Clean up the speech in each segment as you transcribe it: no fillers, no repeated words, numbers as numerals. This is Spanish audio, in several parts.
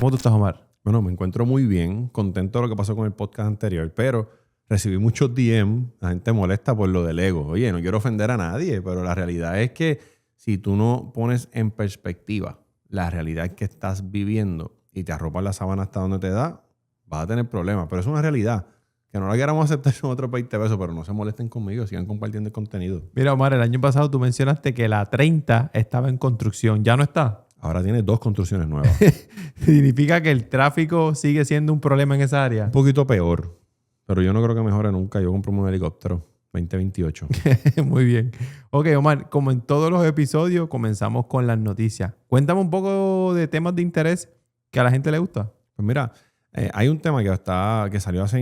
¿Cómo tú estás, Omar? Bueno, me encuentro muy bien, contento de lo que pasó con el podcast anterior, pero recibí muchos DM, la gente molesta por lo del ego. Oye, no quiero ofender a nadie, pero la realidad es que si tú no pones en perspectiva la realidad que estás viviendo y te arropas la sábana hasta donde te da, vas a tener problemas. Pero es una realidad. Que no la queramos aceptar son otros 20 pesos, pero no se molesten conmigo, sigan compartiendo el contenido. Mira, Omar, el año pasado tú mencionaste que la 30 estaba en construcción. ¿Ya no está? Ahora tiene 2 construcciones nuevas. ¿Significa que el tráfico sigue siendo un problema en esa área? Un poquito peor, pero yo no creo que mejore nunca. Yo compro un helicóptero 2028. Muy bien. Ok, Omar, como en todos los episodios, comenzamos con las noticias. Cuéntame un poco de temas de interés que a la gente le gusta. Pues mira, hay un tema que salió hace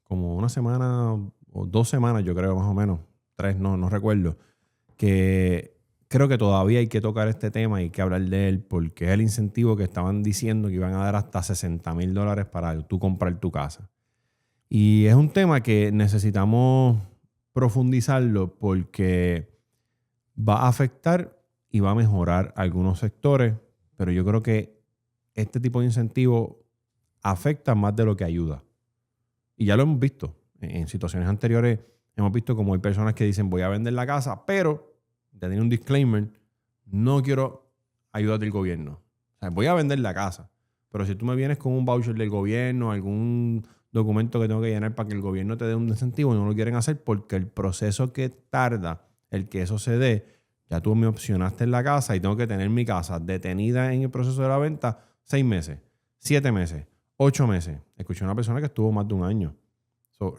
como una semana o 2 semanas, yo creo, más o menos. 3, no recuerdo. Que creo que todavía hay que tocar este tema y hay que hablar de él porque es el incentivo que estaban diciendo que iban a dar hasta $60,000 para tú comprar tu casa. Y es un tema que necesitamos profundizarlo porque va a afectar y va a mejorar algunos sectores, pero yo creo que este tipo de incentivo afecta más de lo que ayuda. Y ya lo hemos visto. En situaciones anteriores hemos visto como hay personas que dicen voy a vender la casa, pero ya tiene un disclaimer, no quiero ayuda del gobierno. O sea, voy a vender la casa, pero si tú me vienes con un voucher del gobierno, algún documento que tengo que llenar para que el gobierno te dé un incentivo, no lo quieren hacer porque el proceso que tarda el que eso se dé, ya tú me opcionaste en la casa y tengo que tener mi casa detenida en el proceso de la venta 6 meses, 7 meses, 8 meses. Escuché a una persona que estuvo más de un año.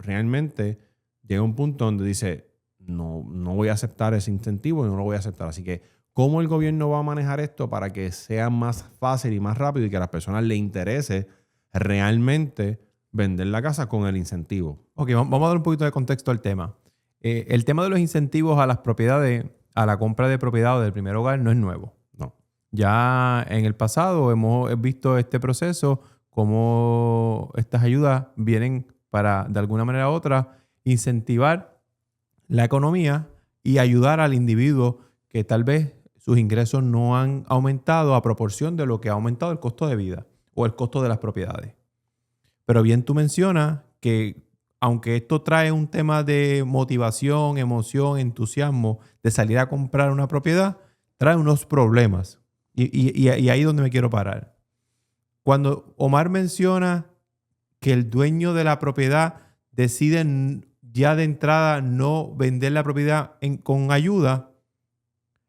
Realmente llega un punto donde dice, no voy a aceptar ese incentivo y no lo voy a aceptar. Así que, ¿cómo el gobierno va a manejar esto para que sea más fácil y más rápido y que a las personas les interese realmente vender la casa con el incentivo? Ok, vamos a dar un poquito de contexto al tema. El tema de los incentivos a las propiedades, a la compra de propiedad o del primer hogar no es nuevo. No. Ya en el pasado hemos visto este proceso, cómo estas ayudas vienen para, de alguna manera u otra, incentivar la economía y ayudar al individuo que tal vez sus ingresos no han aumentado a proporción de lo que ha aumentado el costo de vida o el costo de las propiedades. Pero bien tú mencionas que aunque esto trae un tema de motivación, emoción, entusiasmo de salir a comprar una propiedad, trae unos problemas. Y ahí es donde me quiero parar. Cuando Omar menciona que el dueño de la propiedad decide ya de entrada no vender la propiedad con ayuda,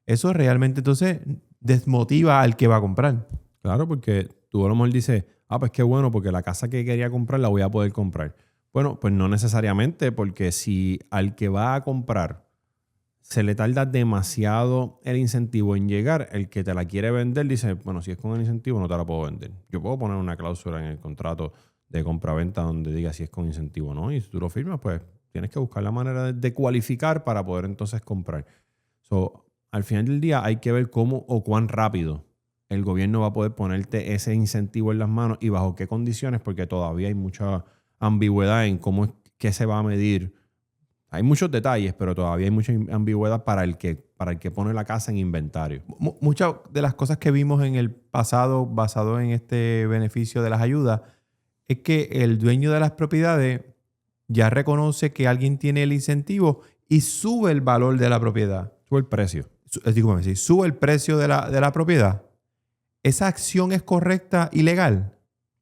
eso realmente entonces desmotiva al que va a comprar. Claro, porque tú a lo mejor dices, pues qué bueno, porque la casa que quería comprar la voy a poder comprar. Bueno, pues no necesariamente, porque si al que va a comprar se le tarda demasiado el incentivo en llegar, el que te la quiere vender dice, bueno, si es con el incentivo no te la puedo vender. Yo puedo poner una cláusula en el contrato de compraventa donde diga si es con incentivo o no, y si tú lo firmas, pues tienes que buscar la manera de cualificar para poder entonces comprar. Al final del día hay que ver cómo o cuán rápido el gobierno va a poder ponerte ese incentivo en las manos y bajo qué condiciones, porque todavía hay mucha ambigüedad en cómo es que se va a medir. Hay muchos detalles, pero todavía hay mucha ambigüedad para el que pone la casa en inventario. Muchas de las cosas que vimos en el pasado basado en este beneficio de las ayudas es que el dueño de las propiedades ya reconoce que alguien tiene el incentivo y sube el valor de la propiedad. Sube el precio. Sube el precio de la propiedad. ¿Esa acción es correcta y legal?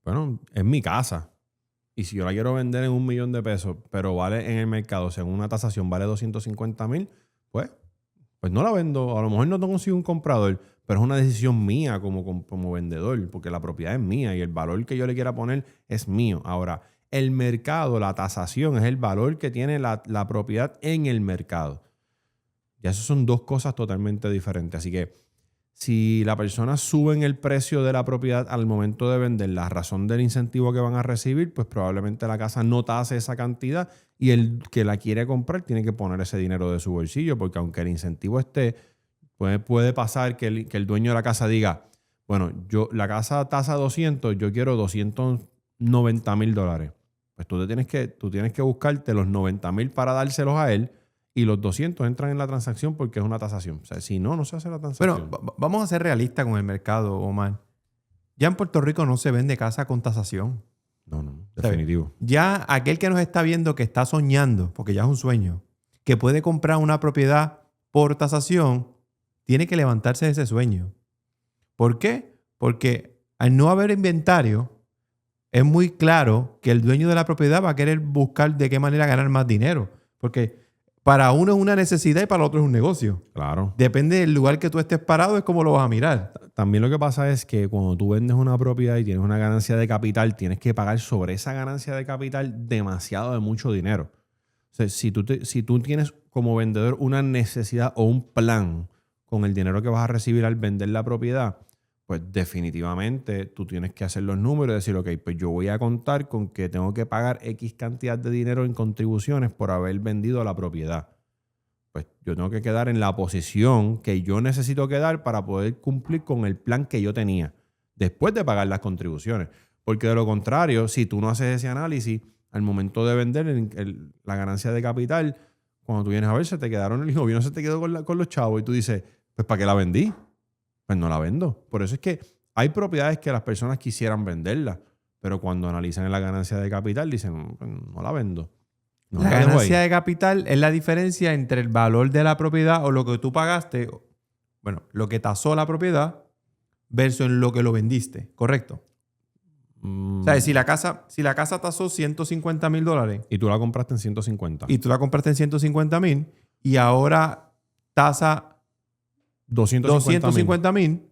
Bueno, es mi casa. Y si yo la quiero vender en $1,000,000, pero vale en el mercado, según una tasación, vale 250,000, pues no la vendo. A lo mejor no consigo un comprador, pero es una decisión mía como vendedor, porque la propiedad es mía y el valor que yo le quiera poner es mío. Ahora, el mercado, la tasación, es el valor que tiene la propiedad en el mercado. Ya eso son 2 cosas totalmente diferentes. Así que si la persona sube en el precio de la propiedad al momento de vender, la razón del incentivo que van a recibir, pues probablemente la casa no tase esa cantidad y el que la quiere comprar tiene que poner ese dinero de su bolsillo, porque aunque el incentivo esté, puede pasar que el dueño de la casa diga, bueno, la casa tasa 200, yo quiero $290,000. Pues tú tienes que buscarte los 90,000 para dárselos a él. Y los 200 entran en la transacción porque es una tasación. O sea, si no se hace la transacción. Bueno, vamos a ser realistas con el mercado, Omar. Ya en Puerto Rico no se vende casa con tasación. No, definitivo. Ya aquel que nos está viendo que está soñando, porque ya es un sueño, que puede comprar una propiedad por tasación, tiene que levantarse de ese sueño. ¿Por qué? Porque al no haber inventario, es muy claro que el dueño de la propiedad va a querer buscar de qué manera ganar más dinero. Porque para uno es una necesidad y para el otro es un negocio. Claro. Depende del lugar que tú estés parado, es como lo vas a mirar. También lo que pasa es que cuando tú vendes una propiedad y tienes una ganancia de capital, tienes que pagar sobre esa ganancia de capital demasiado de mucho dinero. O sea, si tú tienes como vendedor una necesidad o un plan con el dinero que vas a recibir al vender la propiedad, pues definitivamente tú tienes que hacer los números y decir, ok, pues yo voy a contar con que tengo que pagar X cantidad de dinero en contribuciones por haber vendido la propiedad. Pues yo tengo que quedar en la posición que yo necesito quedar para poder cumplir con el plan que yo tenía después de pagar las contribuciones. Porque de lo contrario, si tú no haces ese análisis, al momento de vender la ganancia de capital, cuando tú vienes a ver, se te quedaron, el gobierno se te quedó con los chavos y tú dices, pues ¿para qué la vendí? Pues no la vendo. Por eso es que hay propiedades que las personas quisieran venderlas, pero cuando analizan la ganancia de capital dicen, pues no la vendo. No, la ganancia de capital es la diferencia entre el valor de la propiedad o lo que tú pagaste, bueno, lo que tasó la propiedad versus en lo que lo vendiste, ¿correcto? O sea, si la casa tasó $150,000 y tú la compraste en 150. y tú la compraste en 150,000 y ahora tasa 250,000,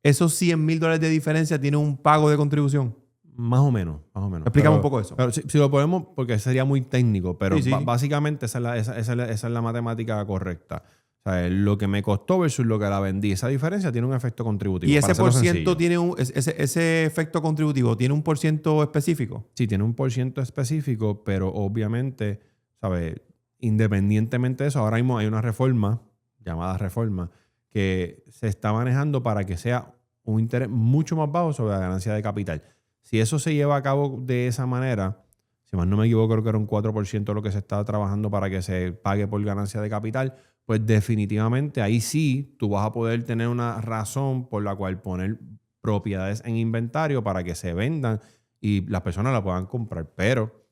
esos $100,000 de diferencia tienen un pago de contribución. Más o menos. Explícame un poco eso. Pero si lo podemos, porque sería muy técnico, pero Sí. básicamente esa es la matemática correcta. O sea, lo que me costó versus lo que la vendí. Esa diferencia tiene un efecto contributivo. Y ese por ciento tiene ese efecto contributivo, ¿tiene un por ciento específico? Sí, tiene un por ciento específico, pero obviamente, ¿sabes? Independientemente de eso, ahora mismo hay una reforma, llamada reforma, que se está manejando para que sea un interés mucho más bajo sobre la ganancia de capital. Si eso se lleva a cabo de esa manera, si más no me equivoco, creo que era un 4% lo que se está trabajando para que se pague por ganancia de capital, pues definitivamente ahí sí tú vas a poder tener una razón por la cual poner propiedades en inventario para que se vendan y las personas la puedan comprar. Pero,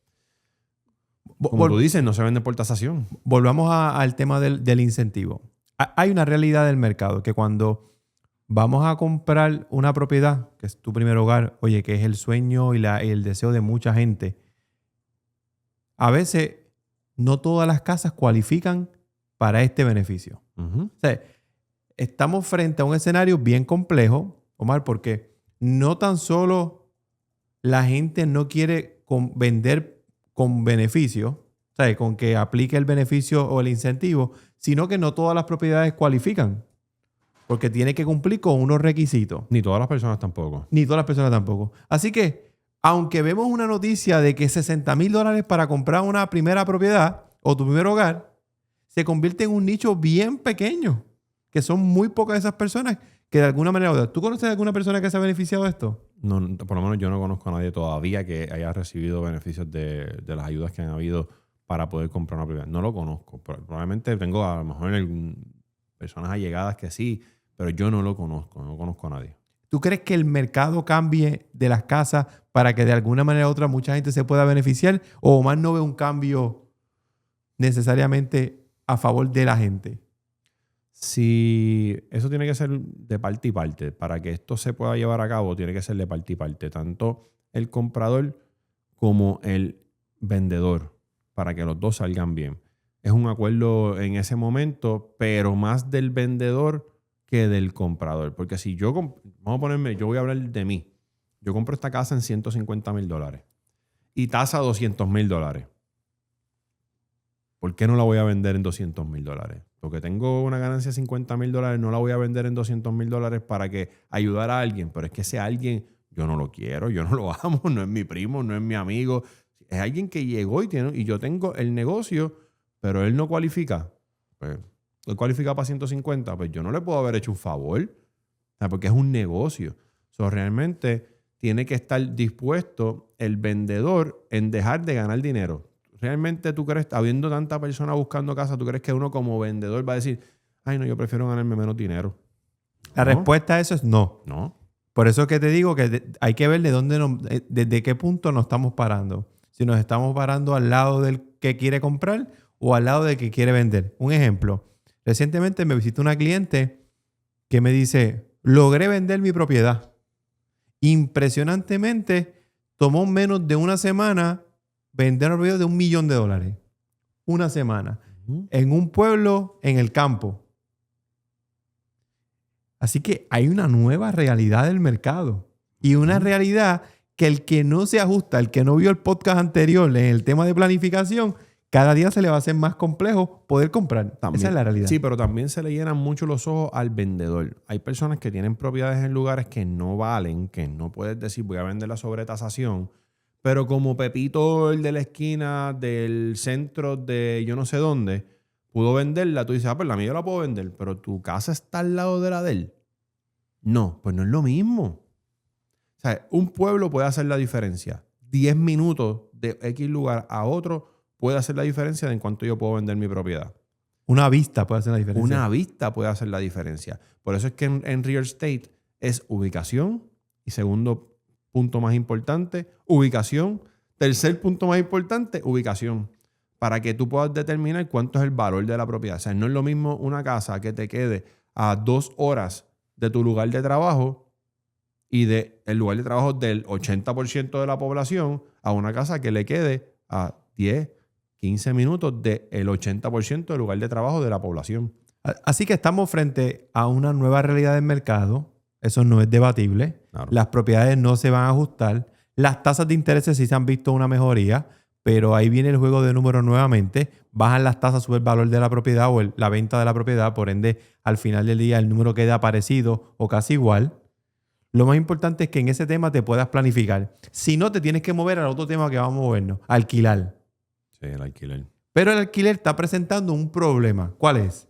como tú dices, no se vende por tasación. Volvamos al tema del incentivo. Hay una realidad del mercado que cuando vamos a comprar una propiedad, que es tu primer hogar, oye, que es el sueño y el deseo de mucha gente, a veces no todas las casas cualifican para este beneficio. O sea, estamos frente a un escenario bien complejo, Omar, porque no tan solo la gente no quiere vender con beneficio, o sea, con que aplique el beneficio o el incentivo, sino que no todas las propiedades cualifican. Porque tiene que cumplir con unos requisitos. Ni todas las personas tampoco. Ni todas las personas tampoco. Así que, aunque vemos una noticia de que $60,000 para comprar una primera propiedad o tu primer hogar, se convierte en un nicho bien pequeño, que son muy pocas esas personas que de alguna manera u otra. ¿Tú conoces a alguna persona que se ha beneficiado de esto? No, por lo menos yo no conozco a nadie todavía que haya recibido beneficios de las ayudas que han habido para poder comprar una propiedad. No lo conozco. Probablemente tengo a lo mejor personas allegadas que sí, pero yo no lo conozco. No conozco a nadie. ¿Tú crees que el mercado cambie de las casas para que de alguna manera u otra mucha gente se pueda beneficiar? ¿O más no ve un cambio necesariamente a favor de la gente? Si eso tiene que ser de parte y parte, para que esto se pueda llevar a cabo, tiene que ser de parte y parte, tanto el comprador como el vendedor, para que los dos salgan bien. Es un acuerdo en ese momento, pero más del vendedor que del comprador. Porque si yo, vamos a ponerme, yo voy a hablar de mí. Yo compro esta casa en $150,000 y tasa $200,000. ¿Por qué no la voy a vender en $200,000? Porque tengo una ganancia de $50,000, no la voy a vender en $200,000 para que ayudar a alguien. Pero es que ese alguien, yo no lo quiero, yo no lo amo, no es mi primo, no es mi amigo. Es alguien que llegó y yo tengo el negocio, pero él no cualifica. Pues, él cualifica para 150, pues yo no le puedo haber hecho un favor. O sea, porque es un negocio. Realmente tiene que estar dispuesto el vendedor en dejar de ganar dinero. ¿Realmente tú crees, habiendo tanta persona buscando casa, tú crees que uno como vendedor va a decir, ay no, yo prefiero ganarme menos dinero? La respuesta a eso es no. No. Por eso es que te digo que hay que ver desde qué punto nos estamos parando. Si nos estamos parando al lado del que quiere comprar o al lado del que quiere vender. Un ejemplo. Recientemente me visitó una cliente que me dice, logré vender mi propiedad. Impresionantemente, tomó menos de una semana vender una propiedad de $1 millón. Una semana. En un pueblo, en el campo. Así que hay una nueva realidad del mercado. Y una realidad que el que no se ajusta, el que no vio el podcast anterior en el tema de planificación, cada día se le va a hacer más complejo poder comprar. También. Esa es la realidad. Sí, pero también se le llenan mucho los ojos al vendedor. Hay personas que tienen propiedades en lugares que no valen, que no puedes decir voy a vender la sobretasación, pero como Pepito, el de la esquina del centro de yo no sé dónde, pudo venderla, tú dices, pues la mía yo la puedo vender, pero tu casa está al lado de la de él. No, pues no es lo mismo. O sea, un pueblo puede hacer la diferencia. 10 minutos de X lugar a otro puede hacer la diferencia de en cuánto yo puedo vender mi propiedad. Una vista puede hacer la diferencia. Una vista puede hacer la diferencia. Por eso es que en real estate es ubicación y segundo punto más importante, ubicación. Tercer punto más importante, ubicación. Para que tú puedas determinar cuánto es el valor de la propiedad. O sea, no es lo mismo una casa que te quede a 2 horas de tu lugar de trabajo y del lugar de trabajo del 80% de la población a una casa que le quede a 10, 15 minutos del 80% del lugar de trabajo de la población. Así que estamos frente a una nueva realidad del mercado. Eso no es debatible. Claro. Las propiedades no se van a ajustar. Las tasas de interés sí se han visto una mejoría, pero ahí viene el juego de números nuevamente. Bajan las tasas, sube el valor de la propiedad o la venta de la propiedad. Por ende, al final del día el número queda parecido o casi igual. Lo más importante es que en ese tema te puedas planificar. Si no, te tienes que mover al otro tema que vamos a movernos, alquilar. Sí, el alquiler. Pero el alquiler está presentando un problema. ¿Cuál es?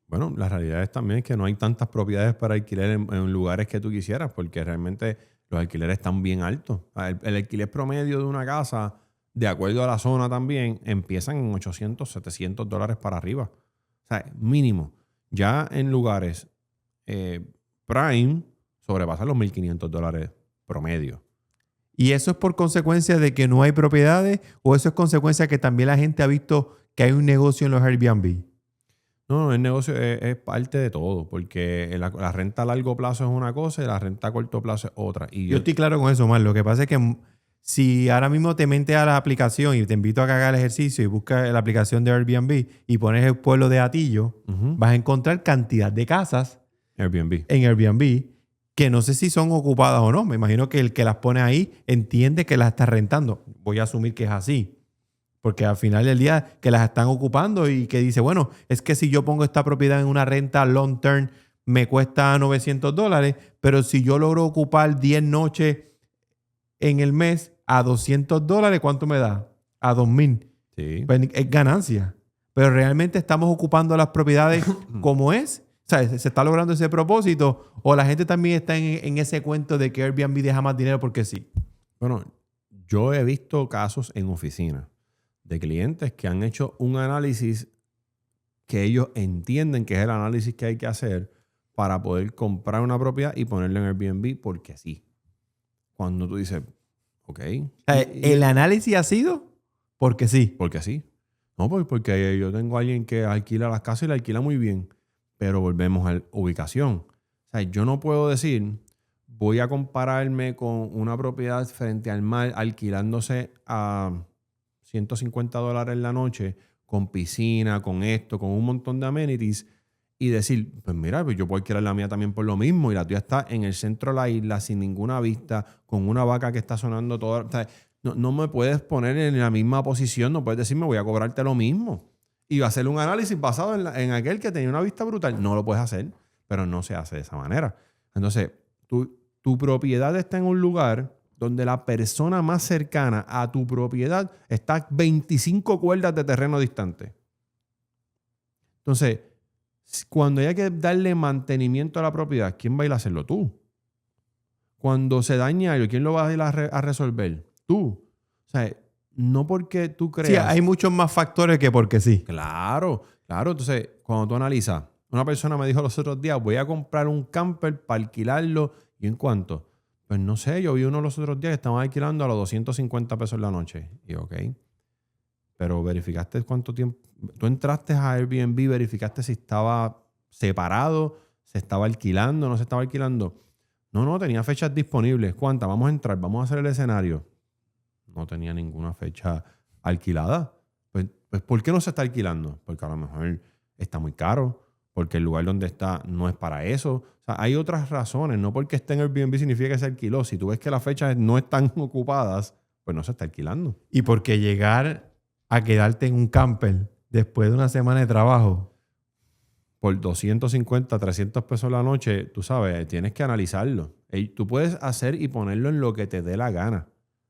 Bueno, la realidad es también que no hay tantas propiedades para alquiler en lugares que tú quisieras, porque realmente los alquileres están bien altos. El alquiler promedio de una casa, de acuerdo a la zona también, empiezan en $800, $700 para arriba. O sea, mínimo. Ya en lugares prime sobrepasan los $1,500 promedio. ¿Y eso es por consecuencia de que no hay propiedades o eso es consecuencia que también la gente ha visto que hay un negocio en los Airbnb? No, el negocio es parte de todo, porque la renta a largo plazo es una cosa y la renta a corto plazo es otra. Y Yo estoy claro con eso, Omar. Lo que pasa es que si ahora mismo te metes a la aplicación y te invito a que hagas el ejercicio y buscas la aplicación de Airbnb y pones el pueblo de Atillo, vas a encontrar cantidad de casas Airbnb. en Airbnb que no sé si son ocupadas o no. Me imagino que el que las pone ahí entiende que las está rentando. Voy a asumir que es así. Porque al final del día que las están ocupando y que dice, bueno, es que si yo pongo esta propiedad en una renta long term me cuesta $900, pero si yo logro ocupar 10 noches en el mes a $200, ¿cuánto me da? A $2,000. Sí. Pues es ganancia. Pero realmente estamos ocupando las propiedades como es. O sea, ¿se está logrando ese propósito? ¿O la gente también está en ese cuento de que Airbnb deja más dinero porque sí? Bueno, yo he visto casos en oficina de clientes que han hecho un análisis que ellos entienden que es el análisis que hay que hacer para poder comprar una propiedad y ponerla en Airbnb porque sí. Cuando tú dices, ok. ¿El análisis ha sido? Porque sí. Porque sí. No, pues porque yo tengo a alguien que alquila las casas y la alquila muy bien. Pero volvemos a la ubicación. O sea, yo no puedo decir, voy a compararme con una propiedad frente al mar alquilándose a $150 la noche, con piscina, con esto, con un montón de amenities, y decir, pues mira, pues yo puedo alquilar la mía también por lo mismo, y la tuya está en el centro de la isla, sin ninguna vista, con una vaca que está sonando toda. O sea, no me puedes poner en la misma posición, no puedes decirme voy a cobrarte lo mismo. Y hacer un análisis basado en aquel que tenía una vista brutal. No lo puedes hacer, pero no se hace de esa manera. Entonces, tu propiedad está en un lugar donde la persona más cercana a tu propiedad está 25 cuerdas de terreno distante. Entonces, cuando hay que darle mantenimiento a la propiedad, ¿quién va a ir a hacerlo? Tú. Cuando se daña algo, ¿quién lo va a ir a resolver? Tú. O sea, no porque tú creas. Sí, hay muchos más factores que porque sí. Claro, claro. Entonces, cuando tú analizas, una persona me dijo los otros días, voy a comprar un camper para alquilarlo ¿Y en cuánto? Pues no sé, yo vi uno los otros días que estaban alquilando a los $250 la noche. Y ok, pero verificaste cuánto tiempo. Tú entraste a Airbnb, verificaste si estaba separado, se estaba alquilando, no se estaba alquilando. No, tenía fechas disponibles. ¿Cuántas? Vamos a entrar, vamos a hacer el escenario. No tenía ninguna fecha alquilada. Pues, ¿por qué no se está alquilando? Porque a lo mejor está muy caro, porque el lugar donde está no es para eso. O sea, hay otras razones. No porque esté en Airbnb significa que se alquiló. Si tú ves que las fechas no están ocupadas, pues no se está alquilando. Y porque llegar a quedarte en un camper después de una semana de trabajo por 250, $300 la noche, tú sabes, tienes que analizarlo. Tú puedes hacer y ponerlo en lo que te dé la gana.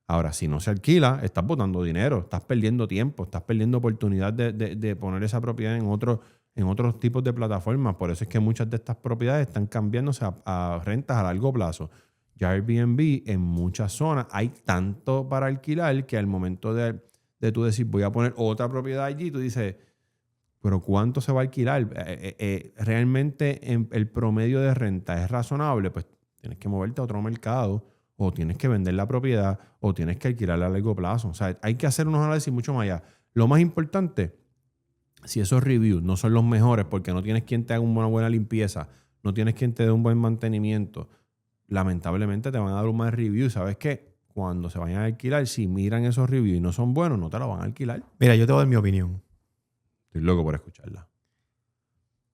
Ahora, si no se alquila, estás botando dinero, estás perdiendo tiempo, estás perdiendo oportunidad de poner esa propiedad en otros tipos de plataformas. Por eso es que muchas de estas propiedades están cambiándose a rentas a largo plazo. Ya Airbnb, en muchas zonas, hay tanto para alquilar que al momento de tú decir, voy a poner otra propiedad allí, tú dices, pero ¿cuánto se va a alquilar? ¿Realmente el promedio de renta es razonable? Pues tienes que moverte a otro mercado, o tienes que vender la propiedad, o tienes que alquilarla a largo plazo. O sea, hay que hacer unos análisis mucho más allá. Lo más importante, si esos reviews no son los mejores porque no tienes quien te haga una buena limpieza, no tienes quien te dé un buen mantenimiento, lamentablemente te van a dar un mal review. ¿Sabes qué? Cuando se vayan a alquilar, si miran esos reviews y no son buenos, no te lo van a alquilar. Mira, yo te voy a dar mi opinión. Estoy loco por escucharla.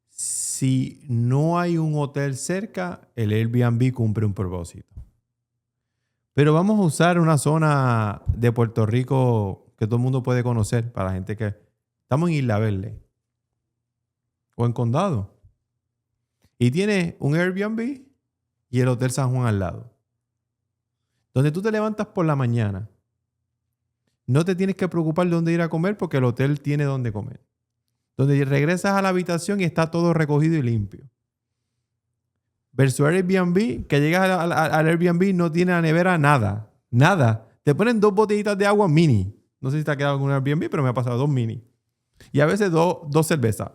Si no hay un hotel cerca, el Airbnb cumple un propósito. Pero vamos a usar una zona de Puerto Rico que todo el mundo puede conocer para la gente que... Estamos en Isla Verde o en Condado. Y tienes un Airbnb y el Hotel San Juan al lado. Donde tú te levantas por la mañana. No te tienes que preocupar de dónde ir a comer porque el hotel tiene dónde comer. Donde regresas a la habitación y está todo recogido y limpio. Versus Airbnb, que llegas al Airbnb no tiene la nevera nada. Nada. Te ponen 2 botellitas de agua mini. No sé si te ha quedado en un Airbnb, pero me ha pasado 2 mini. Y a veces 2 cervezas.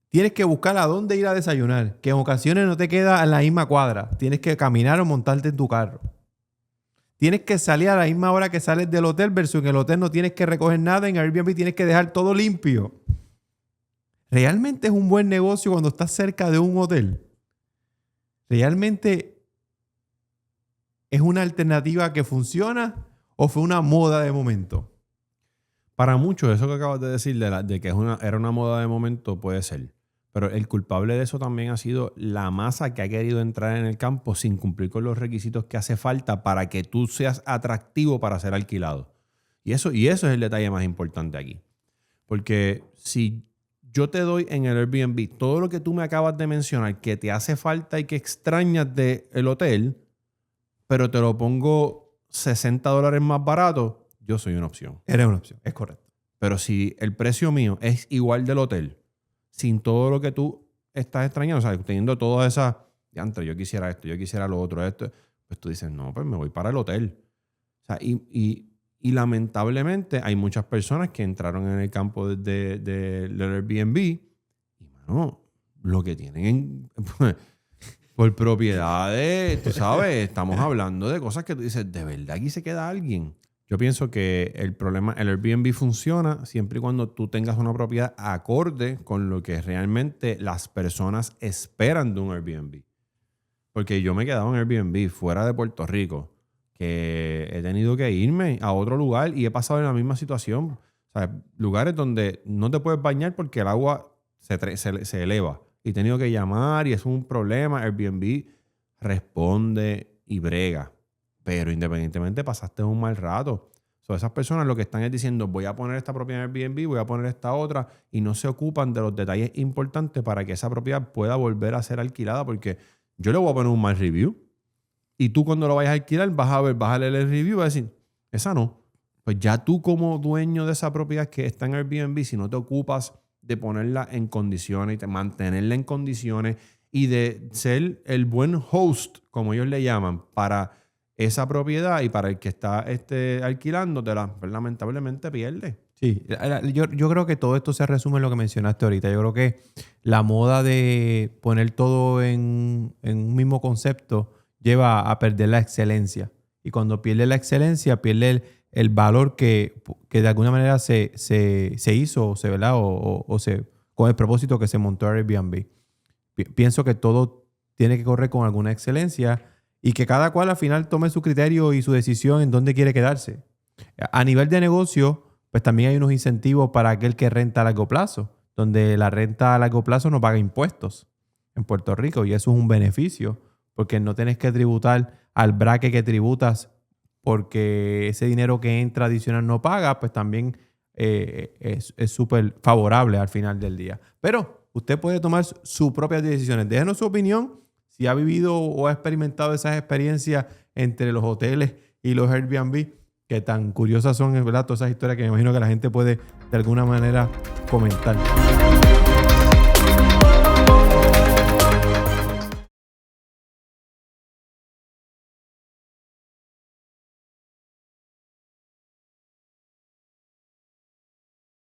Tienes que buscar a dónde ir a desayunar, que en ocasiones no te queda en la misma cuadra. Tienes que caminar o montarte en tu carro. Tienes que salir a la misma hora que sales del hotel versus en el hotel no tienes que recoger nada. En Airbnb tienes que dejar todo limpio. ¿Realmente es un buen negocio cuando estás cerca de un hotel? ¿Realmente es una alternativa que funciona o fue una moda de momento? Para muchos, eso que acabas de decir de que era una moda de momento puede ser. Pero el culpable de eso también ha sido la masa que ha querido entrar en el campo sin cumplir con los requisitos que hace falta para que tú seas atractivo para ser alquilado. Y eso es el detalle más importante aquí. Porque si yo te doy en el Airbnb todo lo que tú me acabas de mencionar que te hace falta y que extrañas del hotel, pero te lo pongo $60 más barato, yo soy una opción. Eres una opción, es correcto. Pero si el precio mío es igual del hotel, sin todo lo que tú estás extrañando, o sea, teniendo todas esas, yo quisiera esto, yo quisiera lo otro, esto, pues tú dices, no, pues me voy para el hotel. O sea, y lamentablemente hay muchas personas que entraron en el campo del Airbnb y, mano, lo que tienen por propiedades, tú sabes, estamos hablando de cosas que tú dices, ¿de verdad aquí se queda alguien? Yo pienso que el Airbnb funciona siempre y cuando tú tengas una propiedad acorde con lo que realmente las personas esperan de un Airbnb. Porque yo me he quedado en Airbnb fuera de Puerto Rico, que he tenido que irme a otro lugar y he pasado en la misma situación. O sea, lugares donde no te puedes bañar porque el agua se eleva. Y he tenido que llamar y es un problema. Airbnb responde y brega. Pero independientemente pasaste un mal rato. Esas personas lo que están es diciendo, voy a poner esta propiedad en Airbnb, voy a poner esta otra, y no se ocupan de los detalles importantes para que esa propiedad pueda volver a ser alquilada, porque yo le voy a poner un mal review. Y tú cuando lo vayas a alquilar vas a leer el review y vas a decir, esa no. Pues ya tú como dueño de esa propiedad que está en Airbnb, si no te ocupas de ponerla en condiciones y de mantenerla en condiciones y de ser el buen host, como ellos le llaman, para esa propiedad y para el que está alquilándotela, pues lamentablemente pierde. Sí, yo creo que todo esto se resume en lo que mencionaste ahorita. Yo creo que la moda de poner todo en un mismo concepto lleva a perder la excelencia. Y cuando pierde la excelencia, pierde el valor que de alguna manera se hizo, ¿verdad? Con el propósito que se montó Airbnb. Pienso que todo tiene que correr con alguna excelencia y que cada cual al final tome su criterio y su decisión en dónde quiere quedarse. A nivel de negocio, pues también hay unos incentivos para aquel que renta a largo plazo, donde la renta a largo plazo no paga impuestos en Puerto Rico y eso es un beneficio porque no tienes que tributar al bracket que tributas porque ese dinero que entra adicional no paga, pues también es súper favorable al final del día. Pero usted puede tomar sus propias decisiones. Déjenos su opinión si ha vivido o ha experimentado esas experiencias entre los hoteles y los Airbnb, que tan curiosas son, ¿verdad? Todas esas historias que me imagino que la gente puede de alguna manera comentar.